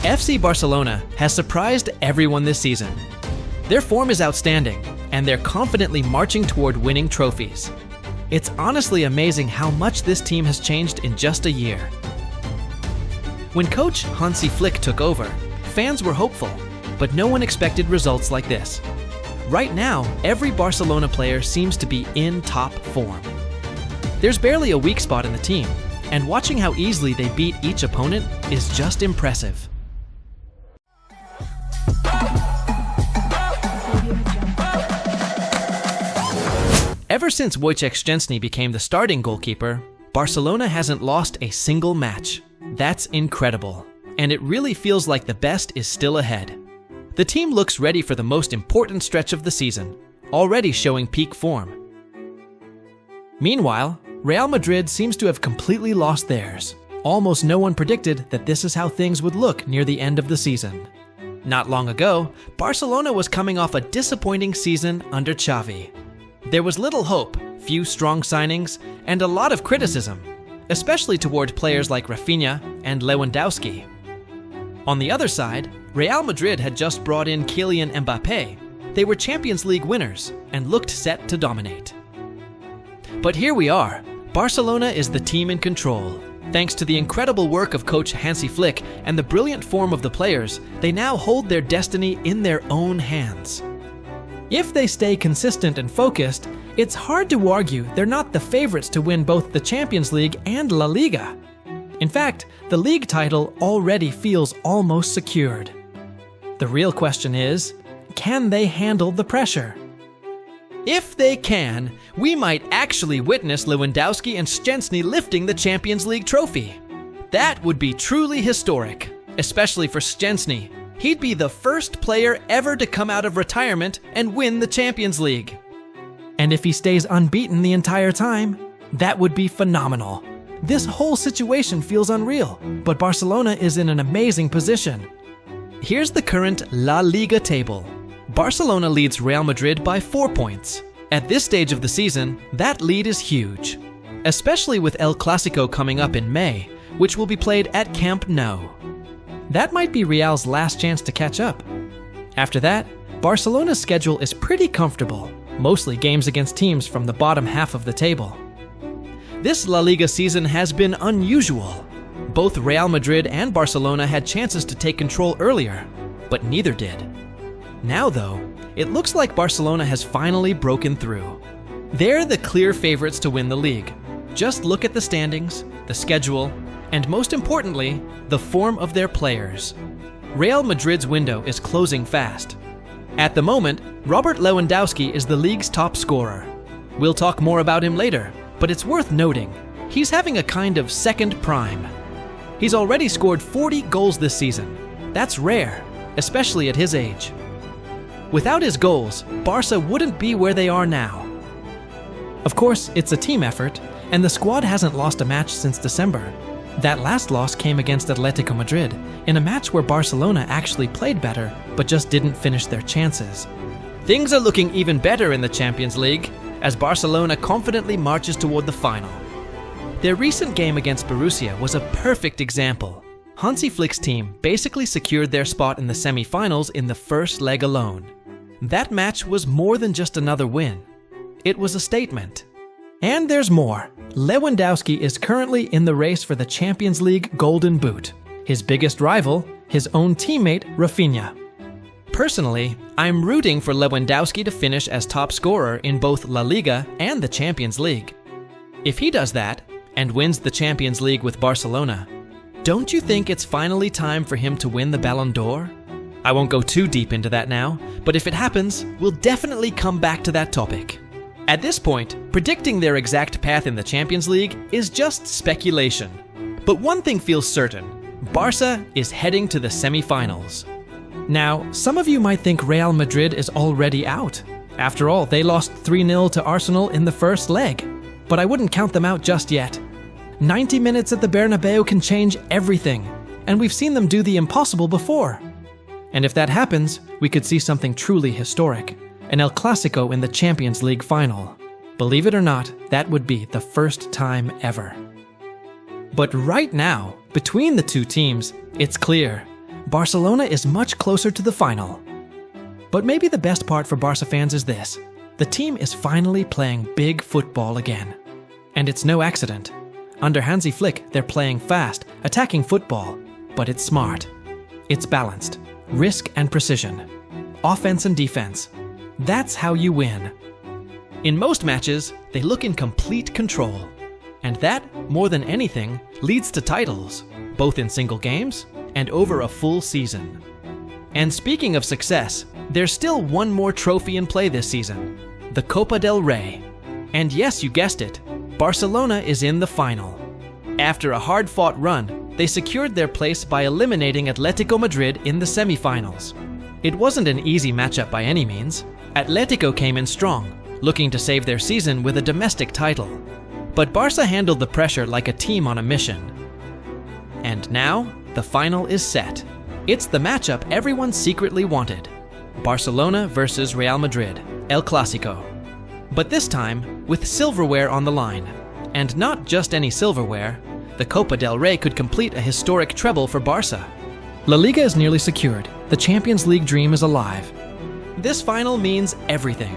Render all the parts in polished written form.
FC Barcelona has surprised everyone this season. Their form is outstanding, and they're confidently marching toward winning trophies. It's honestly amazing how much this team has changed in just a year. When coach Hansi Flick took over, fans were hopeful, but no one expected results like this. Right now, every Barcelona player seems to be in top form. There's barely a weak spot in the team, and watching how easily they beat each opponent is just impressive. Ever since Wojciech Szczęsny became the starting goalkeeper, Barcelona hasn't lost a single match. That's incredible, and it really feels like the best is still ahead. The team looks ready for the most important stretch of the season, already showing peak form. Meanwhile, Real Madrid seems to have completely lost theirs. Almost no one predicted that this is how things would look near the end of the season. Not long ago, Barcelona was coming off a disappointing season under Xavi. There was little hope, few strong signings, and a lot of criticism, especially toward players like Raphinha and Lewandowski. On the other side, Real Madrid had just brought in Kylian Mbappé. They were Champions League winners and looked set to dominate. But here we are. Barcelona is the team in control. Thanks to the incredible work of coach Hansi Flick and the brilliant form of the players, they now hold their destiny in their own hands. If they stay consistent and focused, it's hard to argue they're not the favorites to win both the Champions League and La Liga. In fact, the league title already feels almost secured. The real question is, can they handle the pressure? If they can, we might actually witness Lewandowski and Szczęsny lifting the Champions League trophy. That would be truly historic, especially for Szczęsny. He'd be the first player ever to come out of retirement and win the Champions League. And if he stays unbeaten the entire time, that would be phenomenal. This whole situation feels unreal, but Barcelona is in an amazing position. Here's the current La Liga table. Barcelona leads Real Madrid by 4 points. At this stage of the season, that lead is huge, especially with El Clásico coming up in May, which will be played at Camp Nou. That might be Real's last chance to catch up. After that, Barcelona's schedule is pretty comfortable, mostly games against teams from the bottom half of the table. This La Liga season has been unusual. Both Real Madrid and Barcelona had chances to take control earlier, but neither did. Now though, it looks like Barcelona has finally broken through. They're the clear favorites to win the league. Just look at the standings, the schedule, and most importantly, the form of their players. Real Madrid's window is closing fast. At the moment, Robert Lewandowski is the league's top scorer. We'll talk more about him later, but it's worth noting, he's having a kind of second prime. He's already scored 40 goals this season. That's rare, especially at his age. Without his goals, Barca wouldn't be where they are now. Of course, it's a team effort, and the squad hasn't lost a match since December. That last loss came against Atletico Madrid, in a match where Barcelona actually played better, but just didn't finish their chances. Things are looking even better in the Champions League, as Barcelona confidently marches toward the final. Their recent game against Borussia was a perfect example. Hansi Flick's team basically secured their spot in the semi-finals in the first leg alone. That match was more than just another win. It was a statement. And there's more. Lewandowski is currently in the race for the Champions League Golden Boot. His biggest rival, his own teammate, Raphinha. Personally, I'm rooting for Lewandowski to finish as top scorer in both La Liga and the Champions League. If he does that, and wins the Champions League with Barcelona, don't you think it's finally time for him to win the Ballon d'Or? I won't go too deep into that now, but if it happens, we'll definitely come back to that topic. At this point, predicting their exact path in the Champions League is just speculation. But one thing feels certain, Barca is heading to the semi-finals. Now, some of you might think Real Madrid is already out. After all, they lost 3-0 to Arsenal in the first leg. But I wouldn't count them out just yet. 90 minutes at the Bernabeu can change everything, and we've seen them do the impossible before. And if that happens, we could see something truly historic. An El Clásico in the Champions League final. Believe it or not, that would be the first time ever. But right now, between the two teams, it's clear. Barcelona is much closer to the final. But maybe the best part for Barca fans is this: the team is finally playing big football again. And it's no accident. Under Hansi Flick, they're playing fast, attacking football, but it's smart. It's balanced, risk and precision, offense and defense. That's how you win. In most matches, they look in complete control. And that, more than anything, leads to titles, both in single games and over a full season. And speaking of success, there's still one more trophy in play this season: the Copa del Rey. And yes, you guessed it, Barcelona is in the final. After a hard-fought run, they secured their place by eliminating Atletico Madrid in the semi-finals. It wasn't an easy matchup by any means. Atletico came in strong, looking to save their season with a domestic title. But Barca handled the pressure like a team on a mission. And now, the final is set. It's the matchup everyone secretly wanted: Barcelona versus Real Madrid, El Clásico. But this time, with silverware on the line. And not just any silverware, the Copa del Rey could complete a historic treble for Barca. La Liga is nearly secured. The Champions League dream is alive. This final means everything.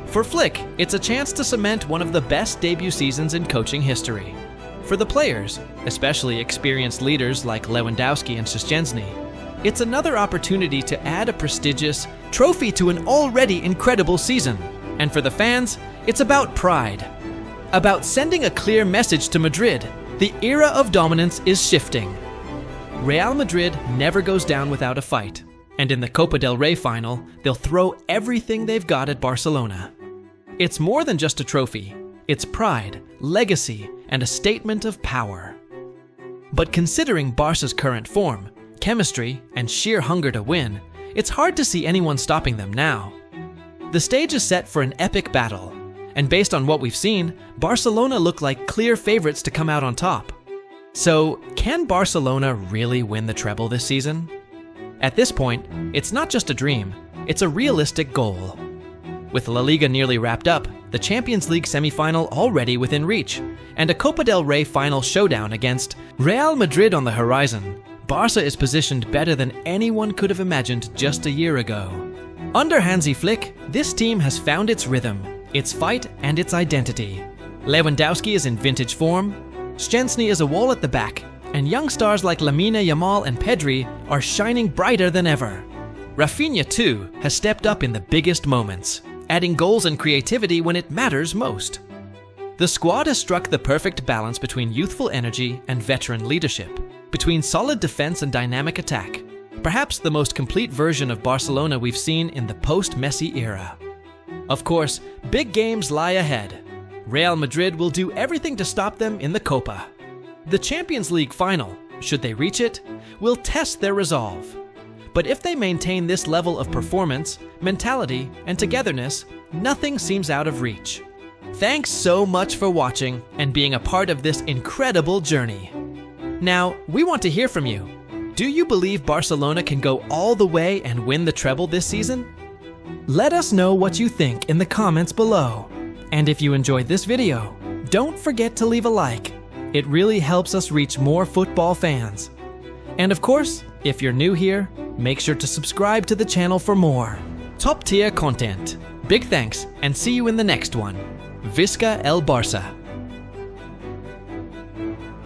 For Flick, it's a chance to cement one of the best debut seasons in coaching history. For the players, especially experienced leaders like Lewandowski and Szczęsny, it's another opportunity to add a prestigious trophy to an already incredible season. And for the fans, it's about pride. About sending a clear message to Madrid: the era of dominance is shifting. Real Madrid never goes down without a fight. And in the Copa del Rey final, they'll throw everything they've got at Barcelona. It's more than just a trophy. It's pride, legacy, and a statement of power. But considering Barca's current form, chemistry, and sheer hunger to win, it's hard to see anyone stopping them now. The stage is set for an epic battle, and based on what we've seen, Barcelona look like clear favorites to come out on top. So, can Barcelona really win the treble this season? At this point, it's not just a dream, it's a realistic goal. With La Liga nearly wrapped up, the Champions League semi-final already within reach, and a Copa del Rey final showdown against Real Madrid on the horizon, Barca is positioned better than anyone could have imagined just a year ago. Under Hansi Flick, this team has found its rhythm, its fight, and its identity. Lewandowski is in vintage form, Szczęsny is a wall at the back, and young stars like Lamine Yamal and Pedri are shining brighter than ever. Raphinha, too, has stepped up in the biggest moments, adding goals and creativity when it matters most. The squad has struck the perfect balance between youthful energy and veteran leadership, between solid defense and dynamic attack. Perhaps the most complete version of Barcelona we've seen in the post-Messi era. Of course, big games lie ahead. Real Madrid will do everything to stop them in the Copa. The Champions League final, should they reach it, will test their resolve. But if they maintain this level of performance, mentality, and togetherness, nothing seems out of reach. Thanks so much for watching and being a part of this incredible journey. Now, we want to hear from you. Do you believe Barcelona can go all the way and win the treble this season? Let us know what you think in the comments below. And if you enjoyed this video, don't forget to leave a like. It really helps us reach more football fans. And of course, if you're new here, make sure to subscribe to the channel for more top-tier content. Big thanks, and see you in the next one. Visca el Barça.